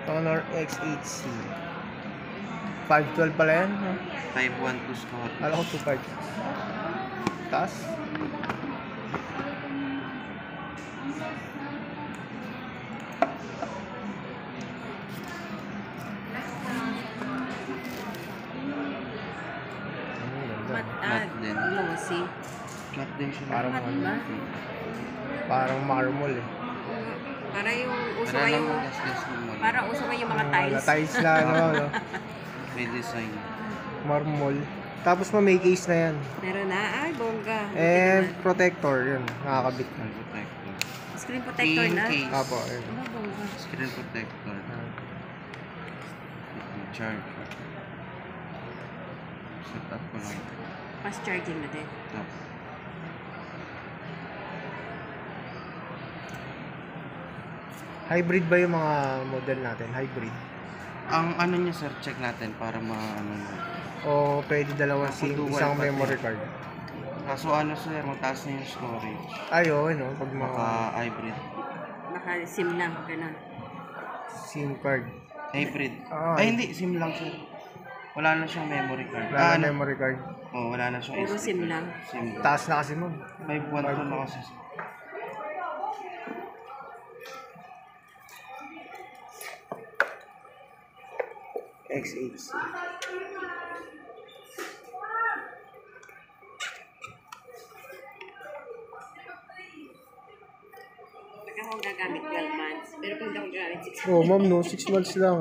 Honor X8C. 512 pala yan. 512 score. Alam ko 25. Taas. Matte din. Glossy. Matte din siya. Parang Matte ano, ba? parang marmol eh. Para yung uso Para yung naman gas-gas naman. para uso yung mga tiles. Tiles na ano, no? May design. Marmol. Tapos may case na yan. Meron na. Ay, bongga. And protector, yun. Nakakabit na. Screen protector. Screen protector na. Case. Apo, yun. Ano, bongga. Screen protector. Charger. Set up ko lang. Fast charging na din. Tap. Hybrid ba yung mga model natin? Hybrid? Ang ano niya sir, check natin para ano na. O pwede dalawang SIM, Dual isang pati. memory card? Kaso ano sir, mataas na yung storage. Ay, oo, no? Pag mga Baka hybrid. Baka SIM lang, gano'n. SIM card. Hybrid. Ah, Ay hindi, SIM lang sir. Wala na siyang memory card. Wala na ano? memory card. Oh, wala na siyang Puro SD SIM card. lang. SIM lang. Taas na kasi mo. 512 na kasi. X8C. Pag ako gagamit 12 months, pero kung hindi ako gagamit 6 Oh, ma'am, no? 6 months lang.